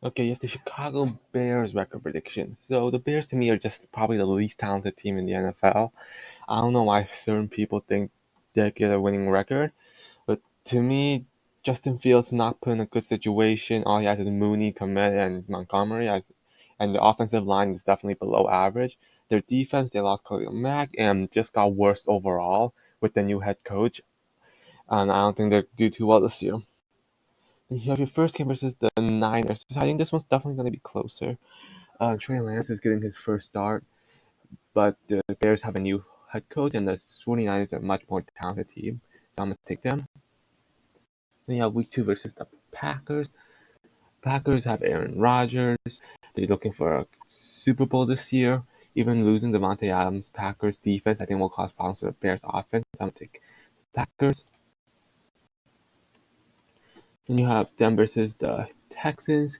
Okay, you have the Chicago Bears record prediction. So the Bears to me are just probably the least talented team in the NFL. I don't know why certain people think they get a winning record, but to me, Justin Fields not put in a good situation. All he has is Mooney, Komet, and Montgomery, and the offensive line is definitely below average. Their defense, they lost Khalil Mack and just got worse overall with the new head coach, and I don't think they do too well this year. You have your first game versus the Niners. I think this one's definitely going to be closer. Trey Lance is getting his first start, but the Bears have a new head coach, and the 49ers are a much more talented team. So I'm going to take them. Then you have week two versus the Packers. Packers have Aaron Rodgers. They're looking for a Super Bowl this year. Even losing Devontae Adams, Packers defense, I think will cause problems for the Bears offense. I'm going to take Packers. Then you have them versus the Texans.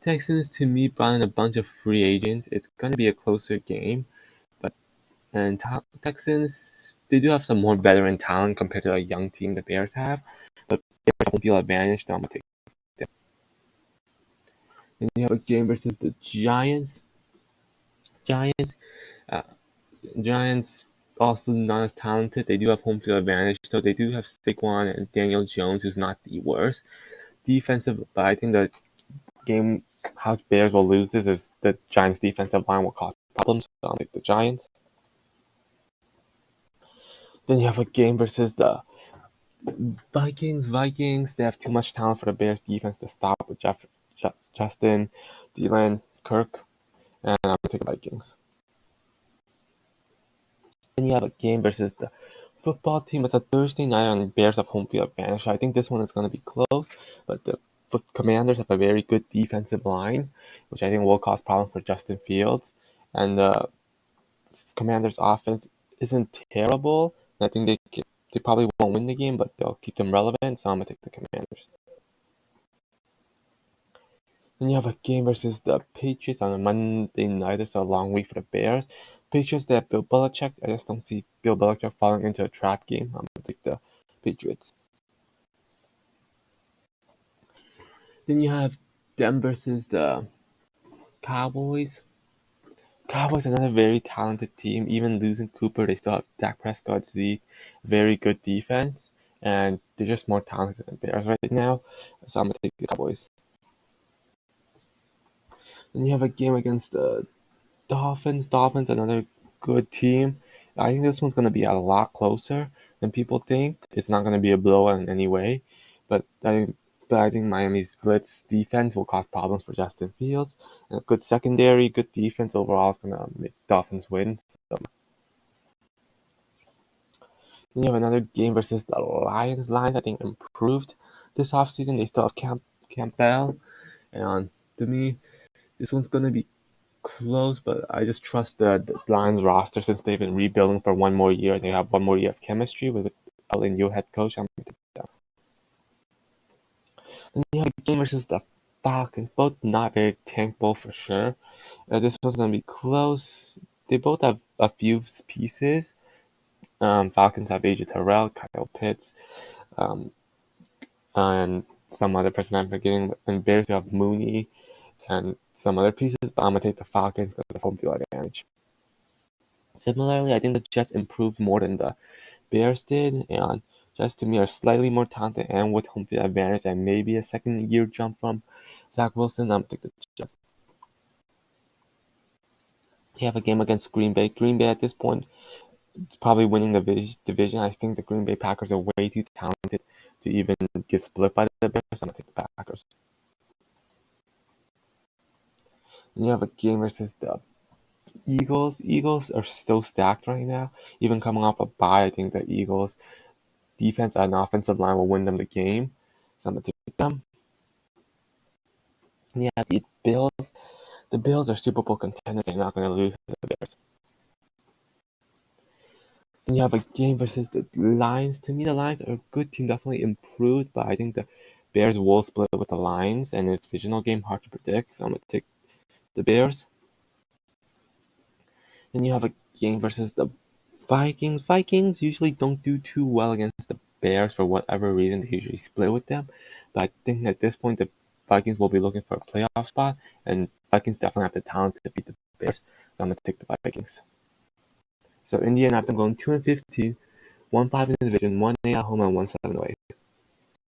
Texans, to me, brought in a bunch of free agents. It's going to be a closer game. But and Texans, they do have some more veteran talent compared to a young team the Bears have. But Bears home field advantage, so I'm going to take them. Then you have a game versus the Giants. Giants, uh, Giants also not as talented. They do have home field advantage, so they do have Saquon and Daniel Jones, who's not the worst. Defensive, but I think the game how Bears will lose this is the Giants' defensive line will cause problems. So I'll take the Giants. Then you have a game versus the Vikings. Vikings, they have too much talent for the Bears defense to stop with Justin, Dylan, Kirk, and I'm gonna take the Vikings. Then you have a game versus the football team. It's a Thursday night on Bears have home field advantage. I think this one is gonna be close, but the Commanders have a very good defensive line, which I think will cause problems for Justin Fields. And the Commanders' offense isn't terrible. I think they probably won't win the game, but they'll keep them relevant. So I'm gonna take the Commanders. Then you have a game versus the Patriots on a Monday night. It's a long week for the Bears. Patriots, they have Bill Belichick. I just don't see Bill Belichick falling into a trap game. I'm gonna take the Patriots. Then you have them versus the Cowboys. Cowboys another very talented team. Even losing Cooper, they still have Dak Prescott, Zeke, very good defense, and they're just more talented than Bears right now. So I'm gonna take the Cowboys. Then you have a game against the Dolphins. Dolphins another good team. I think this one's gonna be a lot closer than people think. It's not gonna be a blowout in any way, but I think Miami's blitz defense will cause problems for Justin Fields. And a good secondary, good defense overall is gonna make Dolphins win. So then you have another game versus the Lions. Lions, I think, improved this offseason. They still have Campbell. And to me, this one's going to be close, but I just trust the Lions roster since they've been rebuilding for one more year. They have one more year of chemistry with a new head coach. I'm going to take that. And you have a game versus the Falcons. Both not very tankable for sure. This one's going to be close. They both have a few pieces. Falcons have AJ Terrell, Kyle Pitts, um, and some other person I'm forgetting. And Bears you have Mooney and some other pieces, but I'm gonna take the Falcons because of the home field advantage. Similarly, I think the Jets improved more than the Bears did, and Jets to me are slightly more talented and with home field advantage and maybe a second year jump from Zach Wilson. I'm gonna take the Jets. You have a game against Green Bay. Green Bay at this point is probably winning the division. I think the Green Bay Packers are way too talented to even get split by the Bears. I'm gonna take the Packers. Then you have a game versus the Eagles. Eagles are still stacked right now. Even coming off a bye, I think the Eagles defense and offensive line will win them the game. So I'm gonna take them. And yeah, the Bills. The Bills are Super Bowl contenders. They're not gonna lose to the Bears. Then you have a game versus the Lions. To me, the Lions are a good team, definitely improved, but I think the Bears will split with the Lions, and it's a divisional game, hard to predict. So I'm gonna take the Bears. Then you have a game versus the Vikings. Vikings usually don't do too well against the Bears for whatever reason. They usually split with them. But I think at this point, the Vikings will be looking for a playoff spot, and Vikings definitely have the talent to beat the Bears. So I'm gonna take the Vikings. So Indianapolis, I'm going 2-15, 1-5 in the division, 1-8 at home, and 1-7 away.